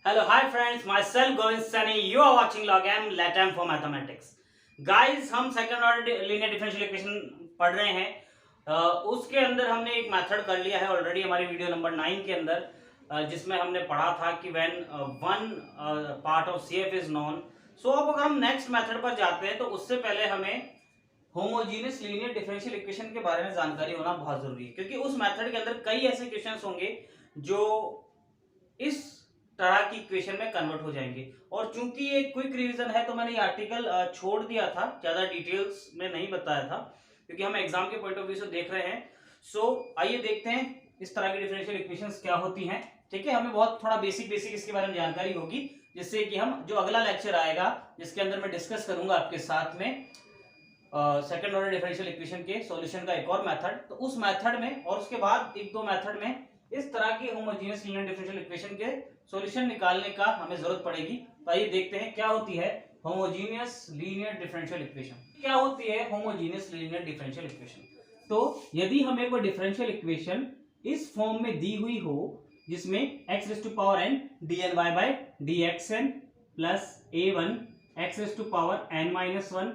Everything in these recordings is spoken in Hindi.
Hello, hi friends, myself Govind Sani. You are watching LogM LATAM for Mathematics. Guys, हम second order linear differential equation पढ़ रहे हैं। उसके अंदर हमने एक मेथड कर लिया है ऑलरेडी हमारी वीडियो नंबर 9 के अंदर, जिसमें हमने पढ़ा था कि when one part of CF is known. So अब अगर हम नेक्स्ट मेथड पर जाते हैं तो उससे पहले हमें होमोजीनियस लीनियर डिफरेंशियल इक्वेशन के बारे में जानकारी होना बहुत जरूरी है, क्योंकि उस मेथड के अंदर कई ऐसे क्वेश्चंस होंगे जो इस तरह की इक्वेशन में कन्वर्ट हो जाएंगे। और चूंकि ये क्विक रिवीजन है तो मैंने ये आर्टिकल छोड़ दिया था, ज्यादा डिटेल्स में नहीं बताया था, क्योंकि हम एग्जाम के पॉइंट ऑफ व्यू से देख रहे हैं। सो आइए देखते हैं इस तरह की डिफरेंशियल इक्वेशंस क्या होती हैं। ठीक है, हमें बहुत थोड़ा बेसिक इसके बारे में जानकारी होगी, जिससे कि हम जो अगला लेक्चर आएगा जिसके अंदर मैं डिस्कस करूंगा आपके साथ में सेकंड ऑर्डर डिफरेंशियल इक्वेशन के सॉल्यूशन का एक और मेथड, तो उस मेथड में और उसके बाद एक दो मेथड में इस तरह की होमोजेनियस लीनियर डिफरेंशियल इक्वेशन के सॉल्यूशन निकालने का हमें जरूरत पड़ेगी। तो आइए देखते हैं क्या होती है होमोजेनियस लीनियर डिफरेंशियल इक्वेशन। क्या होती है होमोजेनियस लीनियर डिफरेंशियल इक्वेशन? तो यदि हमें कोई डिफरेंशियल इक्वेशन इस फॉर्म में दी हुई हो जिसमें x raised to power n dny by dxn plus a1 x raised to power n minus 1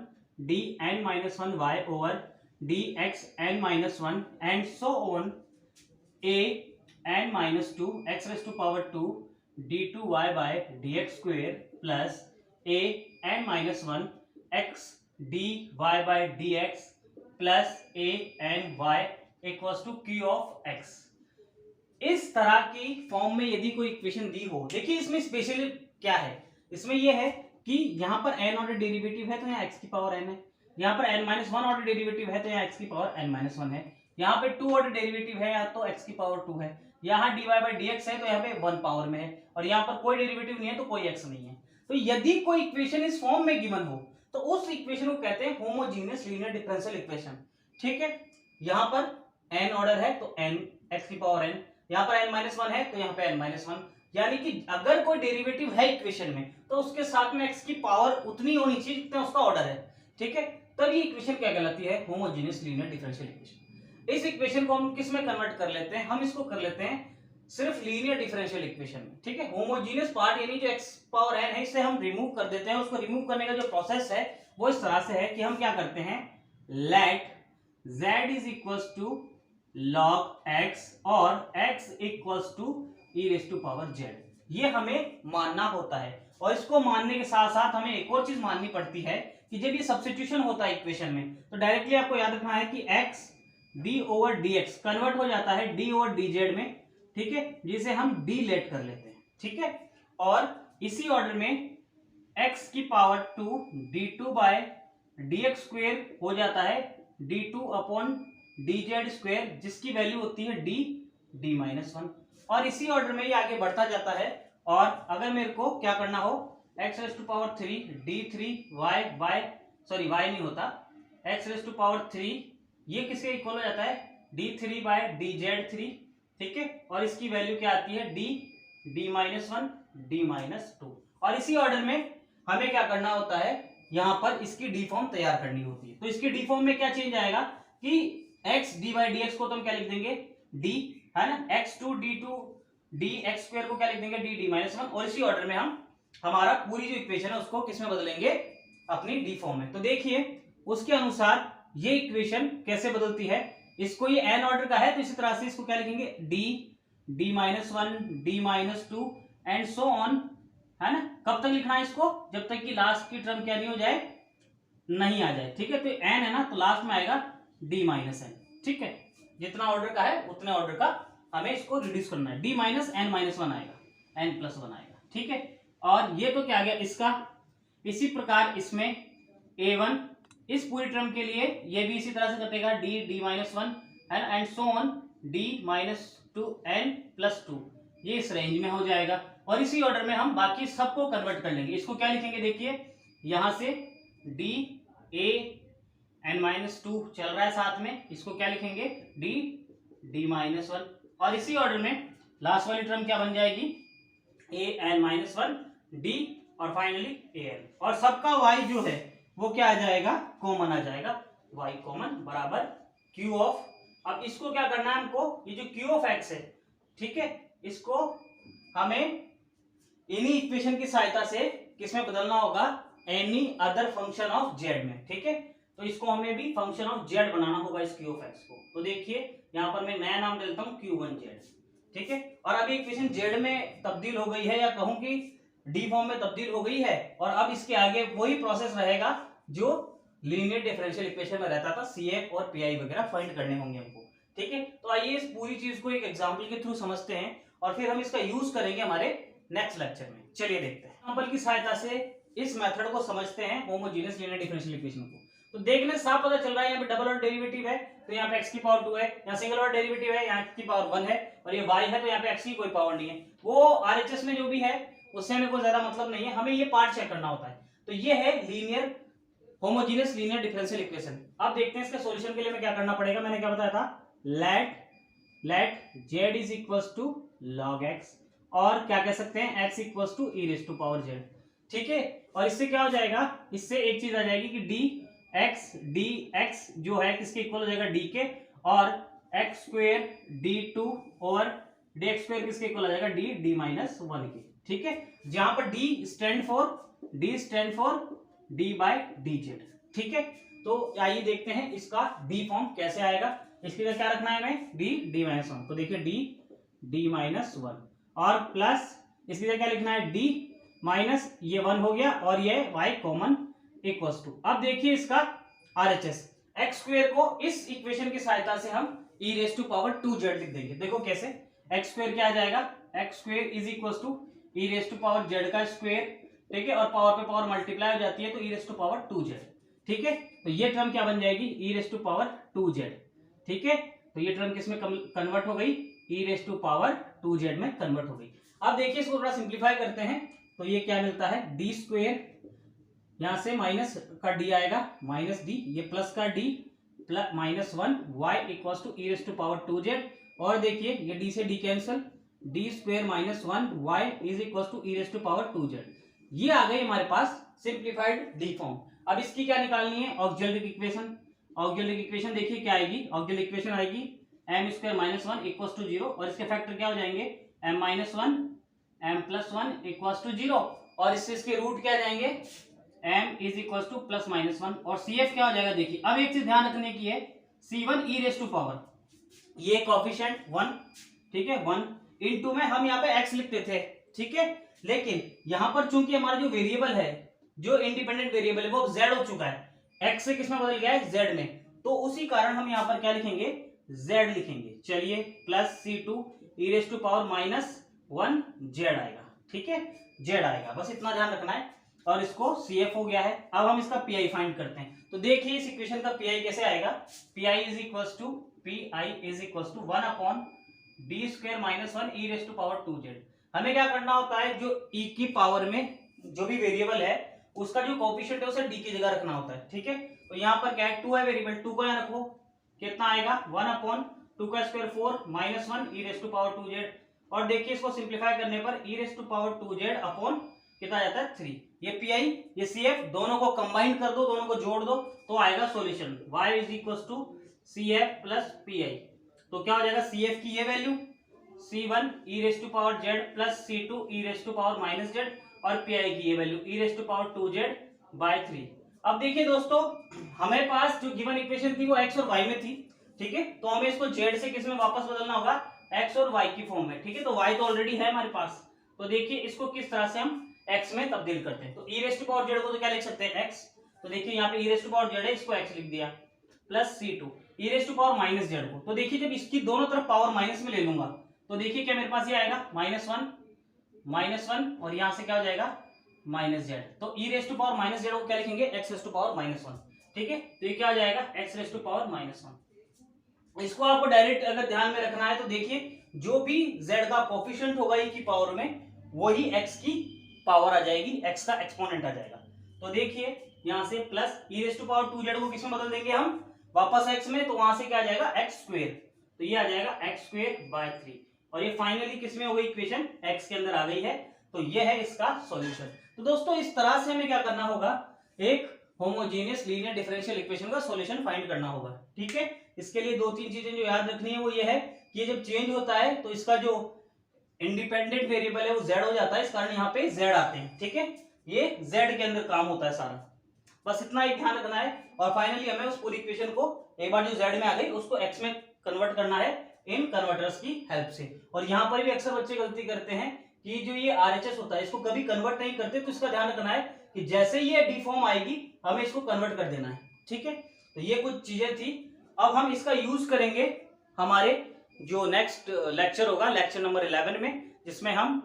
dn minus 1 y over dxn minus 1 and so on a n minus 2 x raised to power 2 d2y by dx square plus a n minus 1 x dy by dx plus a n y equals to q of x। इस तरह की फॉर्म में यदि कोई इक्वेशन दी हो, देखिए इसमें स्पेशली क्या है, इसमें यह है कि यहाँ पर n ऑर्डर डेरिवेटिव है तो यहाँ x की पावर n है, यहाँ पर n-1 ऑर्डर डेरिवेटिव है तो यहाँ x की पावर n-1 है, यहाँ पे 2 ऑर्डर डेरिवेटिव है या तो x की पावर 2 है, यहाँ dy by dx है तो यहाँ पे 1 पावर में है, और यहाँ पर कोई डेरिवेटिव नहीं है तो कोई x नहीं है। तो यदि कोई इक्वेशन इस फॉर्म में गिवन हो तो उस इक्वेशन को कहते हैं होमोजेनियस लीनियर डिफरेंशियल इक्वेशन। ठीक है, यहाँ पर n ऑर्डर है तो n x की पावर n, यहाँ पर n-1 है तो यहाँ पे n-1, यानी कि अगर कोई डेरिवेटिव है इक्वेशन में तो उसके साथ में x की पावर उतनी होनी चाहिए जितना उसका ऑर्डर है। ठीक है, तब ये इक्वेशन क्या कहलाती है होमोजेनियस लीनियर डिफरेंशियल इक्वेशन। इस इक्वेशन को हम किस में कन्वर्ट कर लेते हैं, हम इसको कर लेते हैं सिर्फ लीनियर डिफरेंशियल इक्वेशन में। ठीक है, होमोजेनियस पार्ट यानी जो x पावर n है इसे हम रिमूव कर देते हैं। उसको रिमूव करने का जो प्रोसेस है वो इस तरह से है कि हम क्या करते हैं, let z is equals to log x और x equals to e raise to power z, ये हमें मानना होता है। और इसको मानने के साथ साथ हमें एक और चीज माननी पड़ती है कि जब ये सब्स्टिट्यूशन होता है इक्वेशन में तो डायरेक्टली आपको याद रखना है कि x d over dx convert हो जाता है d ओवर dz में। ठीक है, जिसे हम d लेट कर लेते हैं। ठीक है, और इसी ऑर्डर में x की power 2 d2 bye dx square हो जाता है d2 अपॉन dz स्क्वायर, जिसकी वैल्यू होती है d-1, और इसी ऑर्डर में ये आगे बढ़ता जाता है। और अगर मेरे को क्या करना हो x raise to power 3 d3y by sorry y नहीं होता x रेज़ टू पावर 3, ये किसके इक्वल हो जाता है d3 बाय dz3। ठीक है, और इसकी वैल्यू क्या आती है d-1 d-2, और इसी ऑर्डर में हमें क्या करना होता है, यहां पर इसकी डी फॉर्म तैयार करनी होती है। तो इसकी डी फॉर्म में क्या चेंज आएगा कि x dy dx को तो हम क्या लिख देंगे d, है ना, x2 d2 dx स्क्वायर को क्या लिख देंगे d-1, और इसी ऑर्डर में हम हमारा पूरी जो इक्वेशन है उसको किस में बदलेंगे, अपनी डी फॉर्म में। तो देखिए उसके अनुसार ये इक्वेशन कैसे बदलती है। इसको ये n ऑर्डर का है तो इसी तरह से इसको क्या लिखेंगे d-1 d-2 and so on, है ना। कब तक लिखना है इसको, जब तक कि लास्ट की टर्म क्या नहीं हो जाए, नहीं आ जाए। ठीक है, तो n है ना तो लास्ट में आएगा d-n। ठीक है, जितना ऑर्डर का है उतने ऑर्डर का हमें इसको रिड्यूस करना है, d-n-1 आएगा, n+1 आएगा। ठीक है, और ये तो क्या आ गया इसका। इसी प्रकार इसमें a1 इस पूरी टर्म के लिए ये भी इसी तरह से कटेगा d-1 and so on d-2 n+2, ये इस रेंज में हो जाएगा। और इसी ऑर्डर में हम बाकी सबको कन्वर्ट कर लेंगे। इसको क्या लिखेंगे, देखिए यहां से d-n-2 चल रहा है साथ में, इसको क्या लिखेंगे d-1, और इसी ऑर्डर में लास्ट वाली टर्म क्या बन जाएगी a-1 d और फाइनली an, और सबका y जो है वो क्या आ जाएगा, कॉमन आ जाएगा, y कॉमन बराबर q ऑफ। अब इसको क्या करना है हमको, ये जो q ऑफ x है, ठीक है, इसको हमें इन्हीं इक्वेशन की सहायता से किसमें बदलना होगा, any other function of Z में। ठीक है, तो इसको हमें भी फंक्शन ऑफ जेड बनाना होगा इस क्यू ऑफ एक्स को। तो देखिए यहाँ पर मैं नया नाम देता हूँ Q1Z। ठीक है, और अभी इक्वेशन जेड में तब्दील हो गई है, या कहूं कि डी फॉर्म में तब्दील हो गई है, और अब इसके आगे वही प्रोसेस रहेगा जो लीनियर डिफरेंशियल इक्वेशन में रहता था, CF और PI वगैरह फाइंड करने होंगे हमको। ठीक है, तो आइए इस पूरी चीज को एक एग्जांपल के थ्रू समझते हैं और फिर हम इसका यूज करेंगे हमारे नेक्स्ट लेक्चर में। चलिए देखते हैं, एग्जांपल की सहायता से इस मेथड को समझते हैं, होमोजेनियस लीनियर डिफरेंशियल इक्वेशन को। तो देखने साफ पता चल रहा है यहाँ पे डबल ऑर्डर डेरिवेटिव है, तो यहाँ पे x की पावर 2 है, यहाँ सिंगल ऑर्डर डेरिवेटिव है, यहाँ x की पावर 1 है, और ये y है, तो यहाँ पे x की कोई पावर नहीं है। वो RHS में जो भी है उससे हमें कोई ज्यादा मतलब नहीं है, हमें ये पार्ट चेक करना होता है। तो ये है linear homogeneous linear differential equation. अब देखते हैं इसके सॉल्यूशन के लिए हमें क्या करना पड़ेगा। मैंने क्या बताया था, let z is equals to log x, और क्या कह सकते हैं x equals to e raise to power z। ठीक है, और इससे क्या हो जाएगा, इससे एक चीज आ जाएगी कि dx जो है किसके इक्वल हो जाएगा, d के, और x square d2 over dx square किसके इक्वल हो जाएगा, d माइनस 1 के। ठीक है, जहां पर d stand for d by dz। ठीक है, तो आइए देखते हैं इसका d फॉर्म कैसे आएगा। इसके लिए क्या रखना है हमें, d माइनस 1। तो देखिए d माइनस 1, और प्लस इसके लिए क्या लिखना है, d माइनस ये 1 हो गया, और ये y कॉमन इक्वल्स टू। अब देखिए इसका RHS, x स्क्वायर को इस इक्वेशन की सहायता से हम e raise to power 2z लिख देंगे। देखो कैसे, x स्क्वायर क्या आ जाएगा, x square is equals to e raise to power z का स्क्वायर। ठीक है, और पावर पे पावर मल्टीप्लाई हो जाती है, तो e raise to power 2z। ठीक है, तो ये टर्म क्या बन जाएगी, e raise to power 2z। ठीक है, तो ये टर्म किसमें कन्वर्ट हो गई, e raise to power 2z में कन्वर्ट हो गई। अब देखिए इसको थोड़ा सिंप्लीफाई करते हैं, तो ये क्या मिलता है, d स्क्वायर, यहां से माइनस का d आएगा, माइनस d, ये प्लस का d plus minus 1 y equals to e raise to power 2z, और देखिए ये d से d cancel, d square minus 1 y is equals to e raise to power 2z। ये आ गई हमारे पास सिंप्लीफाइड d फॉर्म। अब इसकी क्या निकालनी है, ऑक्सिलरी इक्वेशन। ऑक्सिलरी इक्वेशन देखिए क्या आएगी, ऑक्सिलरी इक्वेशन आएगी m square minus 1 equals to 0, और इसके फैक्टर क्या हो जाएंगे, m minus 1 m plus 1 equals to 0, और इससे इसके रूट क्या आ जाएंगे, m is equals to plus minus 1, और CF क्या हो जाएगा। देखिए अब एक चीज ध्यान रखने की है, C1 e raise to power, ये कोएफिशिएंट 1, ठीक है 1 इनटू में हम यहाँ पे x लिखते थे। ठीक है, लेकिन यहाँ पर चूंकि हमारा जो वेरिएबल है, जो इंडिपेंडेंट वेरिएबल है, वो z हो चुका है, x से किसमें बदल गया है, z में, तो उसी कारण हम यहाँ पर क्या लिखेंगे, z लिखेंगे। चलिए plus C2 e raise to power minus 1 z आएगा। ठीक है, z आएगा, बस इतना ध्यान रखना है, और इसको CF हो गया है। अब हम इसका PI फाइंड करते हैं। तो देखिए इस इक्वेशन का PI कैसे आएगा, PI is equals to 1 upon d square minus 1 e raise to power 2z। हमें क्या करना होता है, जो e की पावर में जो भी वेरिएबल है उसका जो कोएफिशिएंट है उसे d की जगह रखना होता है। ठीक है, तो यहाँ पर क्या है, 2 है वेरिएबल, 2 को यहाँ रखो, कितना आएगा 1 अपॉन 2 का square 4 minus 1 e raise to power 2z, और देखिए इसको सिंप्लीफाई करने पर e raise to power 2z upon कितना आ जाता है 3। ये PI ये CF दोनों को कंबाइन कर दो, दोनों को जोड़ दो, तो आएगा solution y is equals to CF plus PI। तो क्या हो जाएगा, CF की ये value C1 e raise to power z plus C2 e raise to power minus z, और PI की ये value e raise to power 2z by 3। अब देखिए दोस्तों, हमारे पास जो गिवन इक्वेशन थी वो x और y में थी। ठीक है, तो हमें इसको z से किस में वापस बदलना होगा, x और y की फॉर्म में। ठीक है, तो y तो ऑलरेडी है हमारे पास, तो देखिए इसको किस तरह से हम x में तब्दील करते हैं। तो e raise to power z को तो क्या लिख सकते हैं, x, तो देखिए यहाँ पे e raise to power z है, इसको x लिख दिया, plus C2 e raise to power minus z को, तो देखिए जब इसकी दोनों तरफ पावर माइनस में ले लूंगा, तो देखिए क्या मेरे पास ये आएगा माइनस 1, और यहाँ से क्या हो जाएगा माइनस z, तो e raise to power minus z को क्या लिखेंगे, x raise to power minus 1। ठीक है, तो ये क्या हो जाएगा, x raise to power minus 1। इसको आपको डायरेक्ट अगर ध्यान में रखना है, तो देखिए जो भी z का कोएफिशिएंट होगा e की पावर में, वही x की पावर आ जाएगी, x का एक्सपोनेंट आ जाएगा। तो देखिए यहाँ से plus e raise to power 2z को किसमें बदल देंगे हम, वापस x में, तो वहां से क्या आ जाएगा x स्क्वायर, तो ये आ जाएगा x स्क्वायर बाय 3, और ये फाइनली किसमें हो गई इक्वेशन, x के अंदर आ गई है। तो ये है इसका सॉल्यूशन। तो दोस्तों इस तरह से हमें क्या करना होगा, एक होमोजेनियस लीनियर डिफरेंशियल इक्वेशन का सॉल्यूशन फाइंड करना होगा। ठीक है, इसके लिए 2-3 चीजें जो याद रखनी है वो ये है कि ये जब चेंज होता है तो इसका जो इंडिपेंडेंट वेरिएबल है वो z हो जाता है, इस कारण यहाँ पे z आते हैं। ठीक है, ये z के अंदर काम होता है सारा, बस इतना ही ध्यान रखना है। और फाइनली हमें उस पूरी इक्वेशन को एक बार जो z में आ गई उसको x में कन्वर्ट करना है इन कन्वर्टर्स की हेल्प से। और यहाँ पर भी अक्सर बच्चे गलती करते हैं कि जो ये RHS होता है इसको कभी कन्वर्ट नहीं करते, तो इसका ध्यान रखना है कि जैसे ये डी फॉर्म आएगी हमें इसको कन्वर्ट कर देना है। ठीक है, तो ये कुछ चीजें थी। अब हम इसका यूज करेंगे हमारे जो नेक्स्ट लेक्चर होगा, लेक्चर नंबर 11 में, जिसमें हम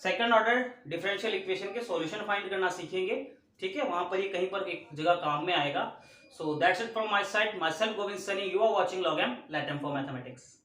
सेकंड ऑर्डर डिफरेंशियल इक्वेशन के सॉल्यूशन फाइंड करना सीखेंगे। ठीक है, वहां पर ये कहीं पर एक जगह काम में आएगा। So that's it from my side, myself Govind Sunny, you are watching log M LATAM for mathematics.